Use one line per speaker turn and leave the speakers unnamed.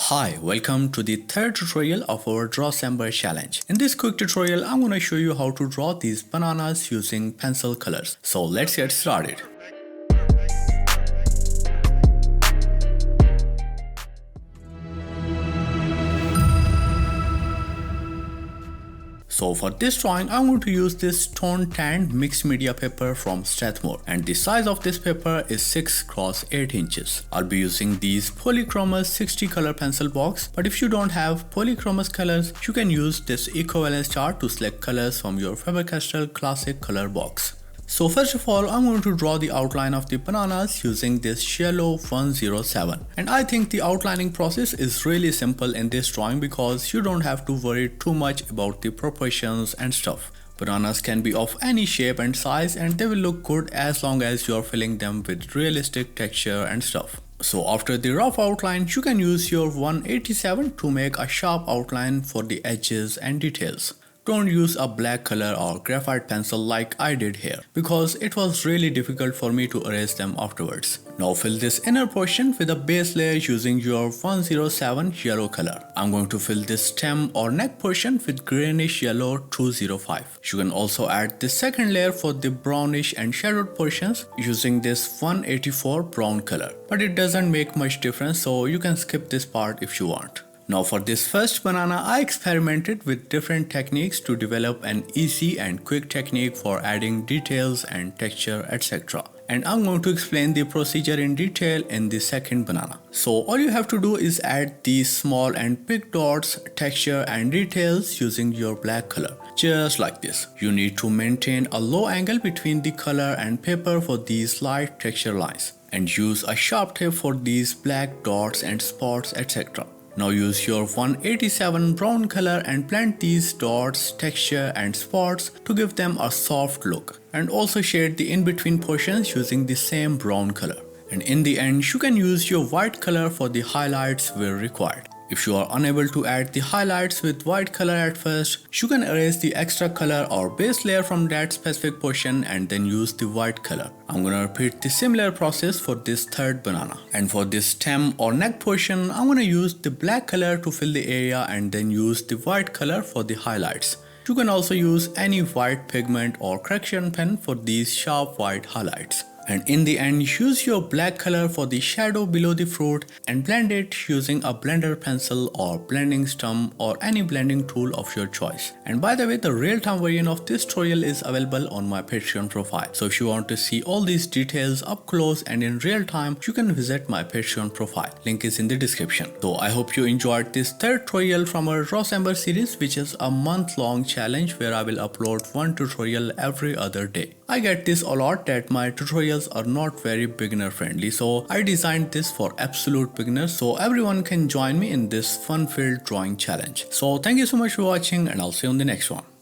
Hi, welcome to the third tutorial of our Drawsember challenge. In this quick tutorial, I'm going to show you how to draw these bananas using pencil colors. So let's get started. So for this drawing, I'm going to use this tone tanned mixed media paper from Strathmore, and the size of this paper is 6 x 8 inches. I'll be using these Polychromos 60 color pencil box, but if you don't have Polychromos colors, you can use this equivalence chart to select colors from your Faber-Castell Classic color box. So first of all, I'm going to draw the outline of the bananas using this yellow 107. And I think the outlining process is really simple in this drawing because you don't have to worry too much about the proportions and stuff. Bananas can be of any shape and size and they will look good as long as you are filling them with realistic texture and stuff. So after the rough outline, you can use your 187 to make a sharp outline for the edges and details. Don't use a black color or graphite pencil like I did here because it was really difficult for me to erase them afterwards. Now fill this inner portion with a base layer using your 107 yellow color. I'm going to fill this stem or neck portion with greenish yellow 205. You can also add the second layer for the brownish and shadowed portions using this 184 brown color. But it doesn't make much difference, so you can skip this part if you want. Now for this first banana, I experimented with different techniques to develop an easy and quick technique for adding details and texture, etc. And I'm going to explain the procedure in detail in the second banana. So all you have to do is add these small and big dots, texture and details using your black color. Just like this. You need to maintain a low angle between the color and paper for these light texture lines. And use a sharp tip for these black dots and spots, etc. Now use your 187 brown color and blend these dots, texture and spots to give them a soft look, and also shade the in-between portions using the same brown color. And in the end, you can use your white color for the highlights where required. If you are unable to add the highlights with white color at first, you can erase the extra color or base layer from that specific portion and then use the white color. I'm gonna repeat the similar process for this third banana. And for this stem or neck portion, I'm gonna use the black color to fill the area and then use the white color for the highlights. You can also use any white pigment or correction pen for these sharp white highlights. And in the end, use your black color for the shadow below the fruit and blend it using a blender pencil or blending stump or any blending tool of your choice. And by the way, the real-time version of this tutorial is available on my Patreon profile. So if you want to see all these details up close and in real time, you can visit my Patreon profile. Link is in the description. So I hope you enjoyed this third tutorial from our Drawsember series, which is a month-long challenge where I will upload one tutorial every other day. I get this a lot that my tutorials are not very beginner friendly, so I designed this for absolute beginners so everyone can join me in this fun-filled drawing challenge. So thank you so much for watching and I'll see you on the next one.